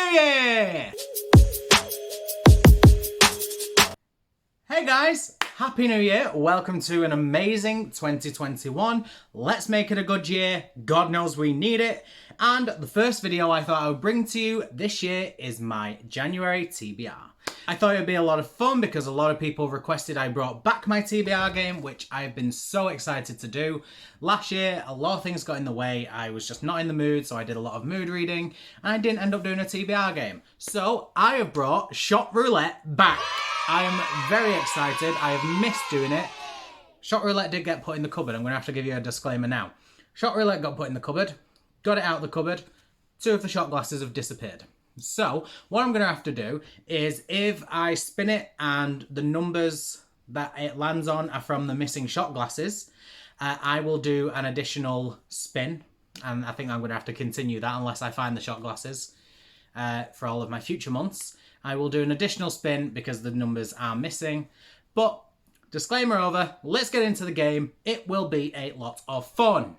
Year! Hey guys, Happy New Year. Welcome to an amazing 2021. Let's make it a good year. God knows we need it. And the first video I thought I would bring to you this year is my January TBR. I thought it would be a lot of fun because a lot of people requested I brought back my TBR game, which I've been so excited to do. Last year, a lot of things got in the way. I was just not in the mood, so I did a lot of mood reading, and I didn't end up doing a TBR game. So I have brought Shot Roulette back. I am very excited. I have missed doing it. Shot Roulette did get put in the cupboard. I'm going to have to give you a disclaimer now. Shot Roulette got put in the cupboard. Got it out of the cupboard. 2 of the shot glasses have disappeared. So what I'm going to have to do is if I spin it and the numbers that it lands on are from the missing shot glasses, I will do an additional spin. And I think I'm going to have to continue that unless I find the shot glasses for all of my future months. I will do an additional spin because the numbers are missing. But disclaimer over, let's get into the game. It will be a lot of fun.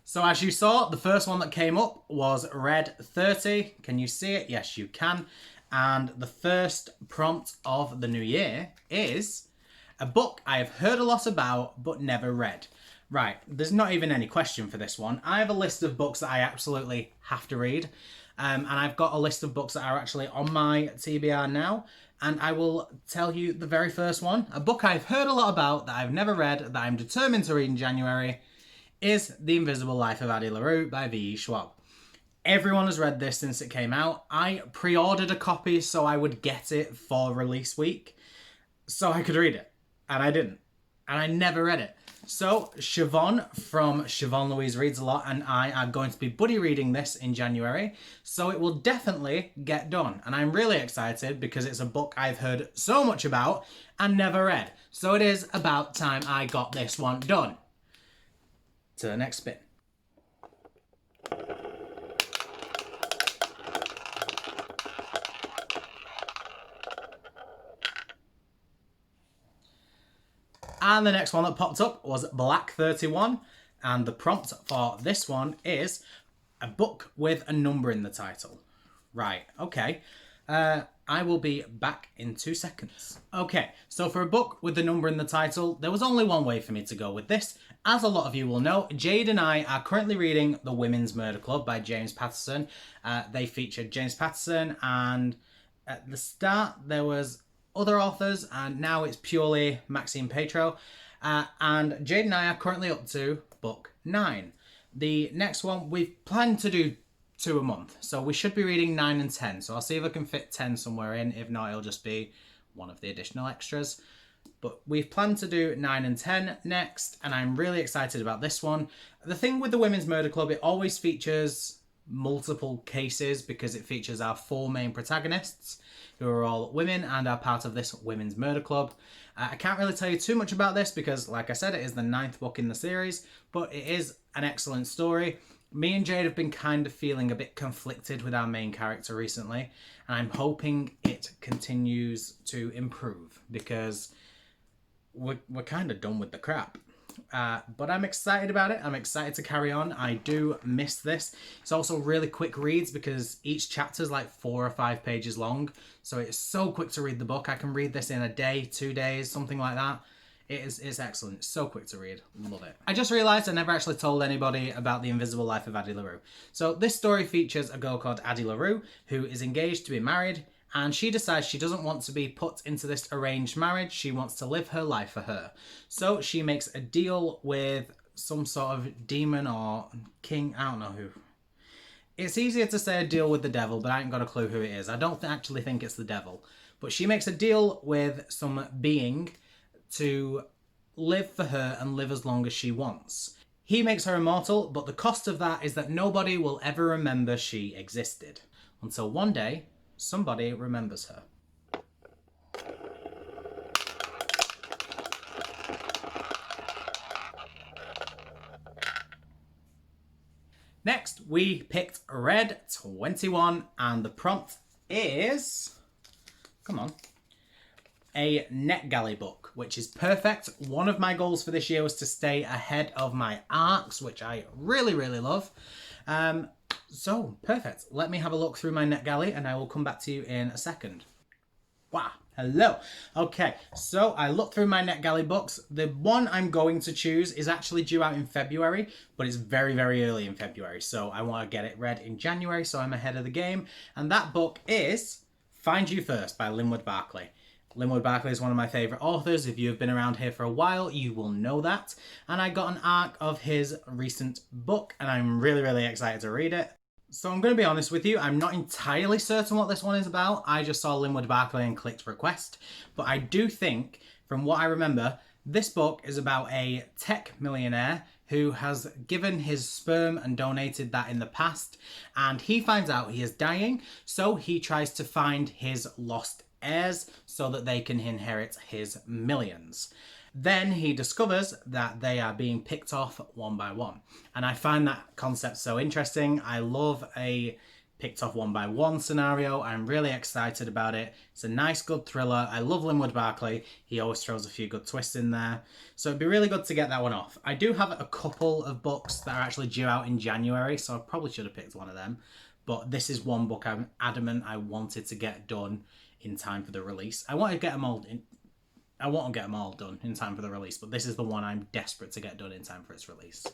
So as you saw, the first one that came up was red 30. Can you see it? Yes, you can. And the first prompt of the new year is a book I have heard a lot about but never read. Right, there's not even any question for this one. I have a list of books that I absolutely have to read. And I've got a list of books that are actually on my TBR now. And I will tell you the very first one. A book I've heard a lot about that I've never read that I'm determined to read in January is The Invisible Life of Addy LaRue by V.E. Schwab. Everyone has read this since it came out. I pre-ordered a copy so I would get it for release week so I could read it. And I didn't. And I never read it. So Siobhan from Siobhan Louise Reads a Lot and I are going to be buddy reading this in January. So it will definitely get done. And I'm really excited because it's a book I've heard so much about and never read. So it is about time I got this one done. To the next spin. And the next one that popped up was Black 31. And the prompt for this one is a book with a number in the title. Right, okay. I will be back in 2 seconds. Okay, so for a book with the number in the title, there was only one way for me to go with this. As a lot of you will know, Jade and I are currently reading The Women's Murder Club by James Patterson. They featured James Patterson, and at the start there was other authors, and now it's purely Maxine Petro. And Jade and I are currently up to book 9. The next one, we've planned to do 2 a month, so we should be reading 9 and 10. So I'll see if I can fit 10 somewhere in. If not, it'll just be one of the additional extras. But we've planned to do 9 and 10 next, and I'm really excited about this one. The thing with the Women's Murder Club, it always features multiple cases because it features our 4 main protagonists who are all women and are part of this Women's Murder Club. I can't really tell you too much about this because, like I said, it is the 9th book in the series, but it is an excellent story. Me and Jade have been kind of feeling a bit conflicted with our main character recently, and I'm hoping it continues to improve because we're kind of done with the crap. But I'm excited about it. I'm excited to carry on. I do miss this. It's also really quick reads because each chapter is like 4 or 5 pages long. So it's so quick to read the book. I can read this in a day, 2 days, something like that. It's excellent. It's so quick to read. Love it. I just realised I never actually told anybody about The Invisible Life of Addy LaRue. So this story features a girl called Addy LaRue who is engaged to be married, and she decides she doesn't want to be put into this arranged marriage. She wants to live her life for her. So she makes a deal with some sort of demon or king. I don't know who. It's easier to say a deal with the devil, but I ain't got a clue who it is. I don't actually think it's the devil. But she makes a deal with some being to live for her and live as long as she wants. He makes her immortal, but the cost of that is that nobody will ever remember she existed. Until one day, somebody remembers her. Next, we picked Red 21, and the prompt is, come on, a NetGalley book. which is perfect. One of my goals for this year was to stay ahead of my arcs, which I really, really love. So, perfect. Let me have a look through my NetGalley and I will come back to you in a second. Wow. Hello. Okay, so I looked through my NetGalley books. The one I'm going to choose is actually due out in February, but it's very, very early in February. So I want to get it read in January, so I'm ahead of the game. And that book is Find You First by Linwood Barclay. Linwood Barclay is one of my favourite authors. If you have been around here for a while, you will know that. And I got an arc of his recent book, and I'm really, really excited to read it. So I'm going to be honest with you, I'm not entirely certain what this one is about. I just saw Linwood Barclay and clicked request. But I do think, from what I remember, this book is about a tech millionaire who has given his sperm and donated that in the past. And he finds out he is dying, so he tries to find his lost heirs so that they can inherit his millions. Then he discovers that they are being picked off one by one. And I find that concept so interesting. I love a picked off one by one scenario. I'm really excited about it. It's a nice, good thriller. I love Linwood Barclay. He always throws a few good twists in there. So it'd be really good to get that one off. I do have a couple of books that are actually due out in January, so I probably should have picked one of them. But this is one book I'm adamant I wanted to get done in time for the release. I want to get them all done in time for the release, but this is the one I'm desperate to get done in time for its release.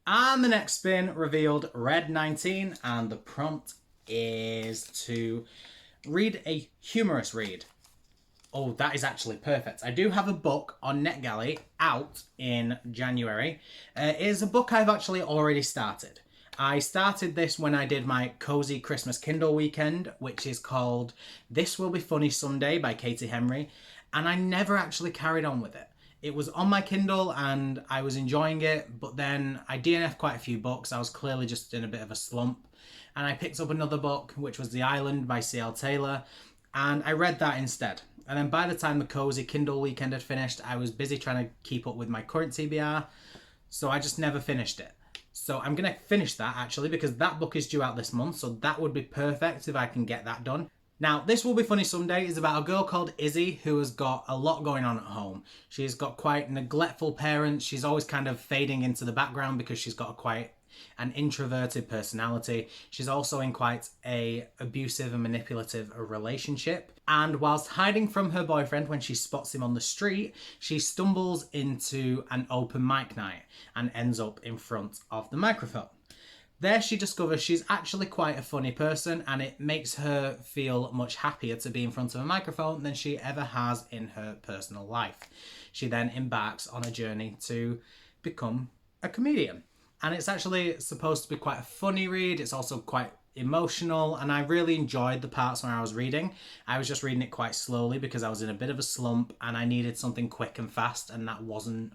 And the next spin revealed Red 19, and the prompt is to read a humorous read. Oh, that is actually perfect. I do have a book on NetGalley out in January. It is a book I've actually already started. I started this when I did my Cozy Christmas Kindle weekend, which is called This Will Be Funny Sunday by Katie Henry, and I never actually carried on with it. It was on my Kindle and I was enjoying it, but then I DNF'd quite a few books. I was clearly just in a bit of a slump. And I picked up another book, which was The Island by C.L. Taylor, and I read that instead. And then by the time the Cozy Kindle weekend had finished, I was busy trying to keep up with my current TBR, so I just never finished it. So I'm going to finish that actually, because that book is due out this month, so that would be perfect if I can get that done. Now, This Will Be Funny Someday is about a girl called Izzy who has got a lot going on at home. She's got quite neglectful parents. She's always kind of fading into the background because she's got quite an introverted personality. She's also in quite a abusive and manipulative relationship. And whilst hiding from her boyfriend when she spots him on the street, she stumbles into an open mic night and ends up in front of the microphone. There she discovers she's actually quite a funny person, and it makes her feel much happier to be in front of a microphone than she ever has in her personal life. She then embarks on a journey to become a comedian. And it's actually supposed to be quite a funny read. It's also quite emotional, and I really enjoyed the parts where I was reading. I was just reading it quite slowly because I was in a bit of a slump and I needed something quick and fast, and that wasn't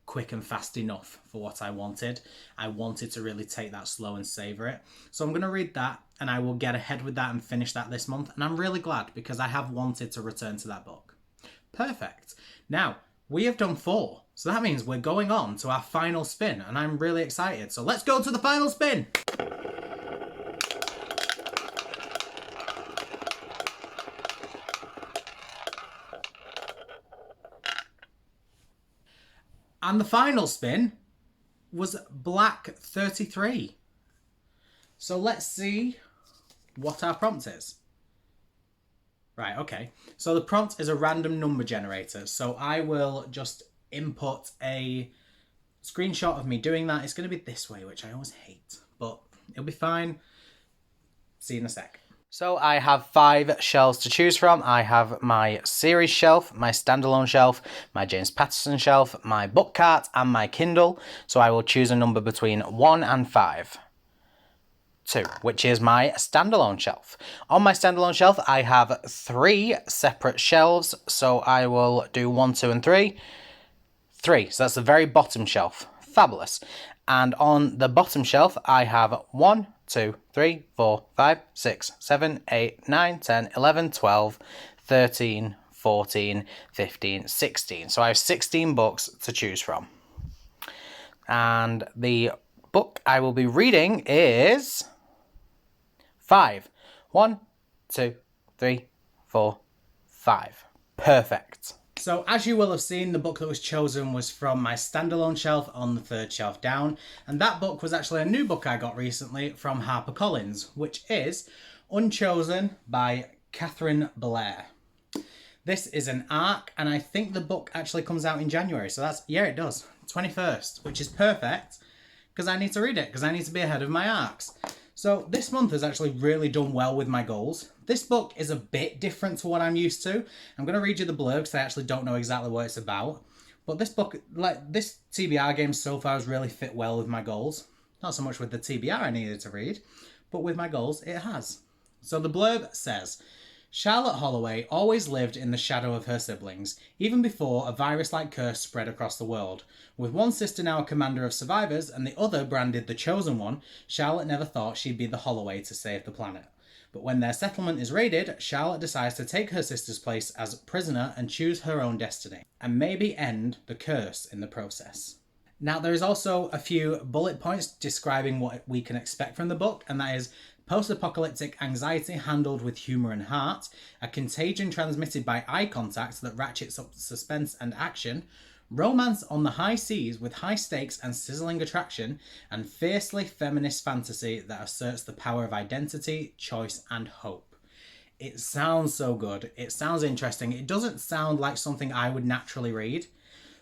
quick and fast enough for what I wanted. I wanted to really take that slow and savor it. So I'm going to read that, and I will get ahead with that and finish that this month. And I'm really glad because I have wanted to return to that book. Perfect. Now, we have done 4. So that means we're going on to our final spin, and I'm really excited. So let's go to the final spin. And the final spin was Black 33. So let's see what our prompt is. Right, okay. So the prompt is a random number generator. So I will just input a screenshot of me doing that. It's going to be this way, which I always hate, but it'll be fine. See you in a sec. So I have 5 shelves to choose from. I have my series shelf, my standalone shelf, my James Patterson shelf, my book cart, and my Kindle. So I will choose a number between 1 and 5. 2, which is my standalone shelf. On my standalone shelf, I have 3 separate shelves. So I will do 1, 2, and 3. 3, so that's the very bottom shelf. Fabulous. And on the bottom shelf, I have 1, 2, 3, 4, 5, 6, 7, 8, 9, 10, 11, 12, 13, 14, 15, 16. So I have 16 books to choose from. And the book I will be reading is 5. 1, 2, 3, 4, 5. Perfect. So as you will have seen, the book that was chosen was from my standalone shelf on the third shelf down. And that book was actually a new book I got recently from HarperCollins, which is Unchosen by Catherine Blair. This is an arc, and I think the book actually comes out in January. So that's, yeah, it does. 21st, which is perfect because I need to read it because I need to be ahead of my arcs. So this month has actually really done well with my goals. This book is a bit different to what I'm used to. I'm going to read you the blurb because I actually don't know exactly what it's about. But this book, like this TBR game so far has really fit well with my goals. Not so much with the TBR I needed to read, but with my goals it has. So the blurb says, Charlotte Holloway always lived in the shadow of her siblings, even before a virus-like curse spread across the world. With one sister now a commander of survivors and the other branded the Chosen One, Charlotte never thought she'd be the Holloway to save the planet. But when their settlement is raided, Charlotte decides to take her sister's place as prisoner and choose her own destiny, and maybe end the curse in the process. Now, there is also a few bullet points describing what we can expect from the book, and that is post-apocalyptic anxiety handled with humour and heart, a contagion transmitted by eye contact that ratchets up suspense and action, romance on the high seas with high stakes and sizzling attraction, and fiercely feminist fantasy that asserts the power of identity, choice, and hope. It sounds so good. It sounds interesting. It doesn't sound like something I would naturally read,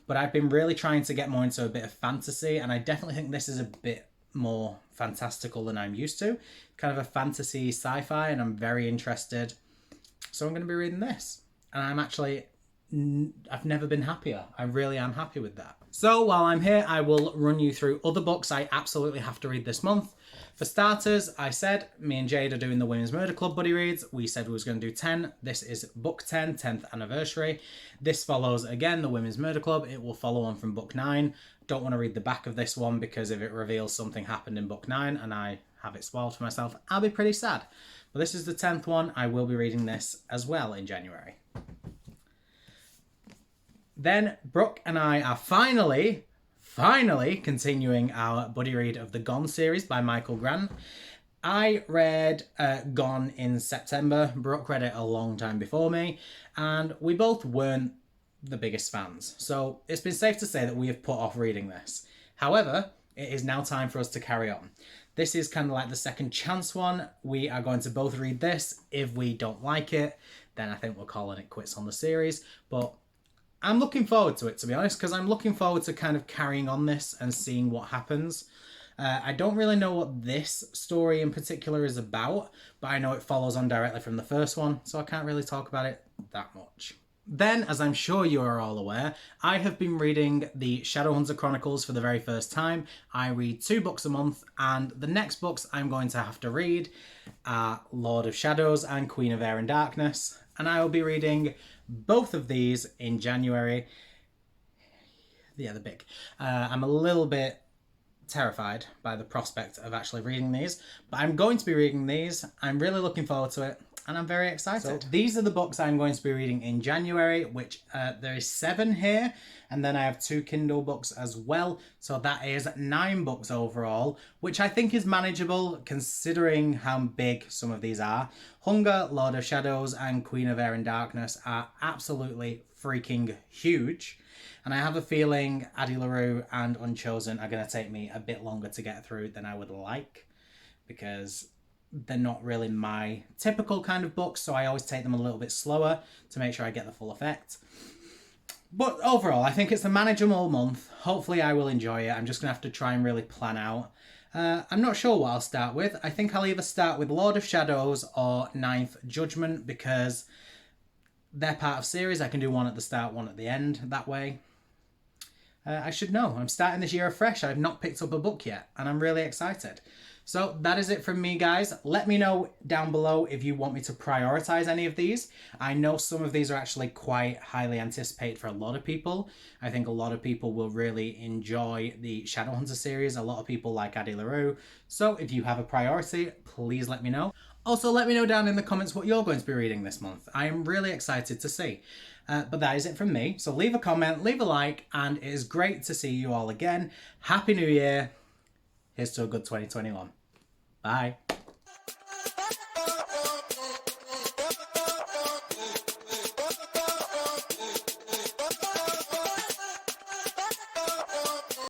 but I've been really trying to get more into a bit of fantasy, and I definitely think this is a bit more fantastical than I'm used to. Kind of a fantasy sci-fi, and I'm very interested. So I'm going to be reading this. And I've never been happier. I really am happy with that. So while I'm here, I will run you through other books I absolutely have to read this month. For starters, I said me and Jade are doing the Women's Murder Club buddy reads. We said we was going to do 10. This is book 10, 10th anniversary. This follows, again, the Women's Murder Club. It will follow on from book 9. Don't want to read the back of this one because if it reveals something happened in book 9 and I have it spoiled for myself, I'll be pretty sad. But this is the 10th one. I will be reading this as well in January. Then Brooke and I are finally continuing our buddy read of the Gone series by Michael Grant. I read Gone in September. Brooke read it a long time before me, and we both weren't the biggest fans. So it's been safe to say that we have put off reading this. However, it is now time for us to carry on. This is kind of like the second chance one. We are going to both read this. If we don't like it, then I think we're calling it quits on the series. But I'm looking forward to it, to be honest, because I'm looking forward to kind of carrying on this and seeing what happens. I don't really know what this story in particular is about, but I know it follows on directly from the first one, so I can't really talk about it that much. Then, as I'm sure you are all aware, I have been reading the Shadowhunter Chronicles for the very first time. I read 2 books a month, and the next books I'm going to have to read are Lord of Shadows and Queen of Air and Darkness, and I will be reading both of these in January. Yeah, they're big. I'm a little bit terrified by the prospect of actually reading these, but I'm going to be reading these. I'm really looking forward to it, and I'm very excited. So these are the books I'm going to be reading in January, which there is 7 here, and then I have 2 Kindle books as well, so that is 9 books overall, which I think is manageable considering how big some of these are. Hunger, Lord of Shadows, and Queen of Air and Darkness are absolutely freaking huge, and I have a feeling Addy, LaRue and Unchosen are going to take me a bit longer to get through than I would like, because they're not really my typical kind of books, so I always take them a little bit slower to make sure I get the full effect. But overall, I think it's a manageable month. Hopefully I will enjoy it. I'm just going to have to try and really plan out. I'm not sure what I'll start with. I think I'll either start with Lord of Shadows or Ninth Judgment, because they're part of series. I can do one at the start, one at the end, that way. I should know. I'm starting this year afresh. I've not picked up a book yet, and I'm really excited. So that is it from me, guys. Let me know down below if you want me to prioritize any of these. I know some of these are actually quite highly anticipated for a lot of people. I think a lot of people will really enjoy the Shadowhunter series. A lot of people like Addy, LaRue. So if you have a priority, please let me know. Also, let me know down in the comments what you're going to be reading this month. I am really excited to see. But that is it from me. So leave a comment, leave a like, and it is great to see you all again. Happy New Year. Here's to a good 2021. Bye.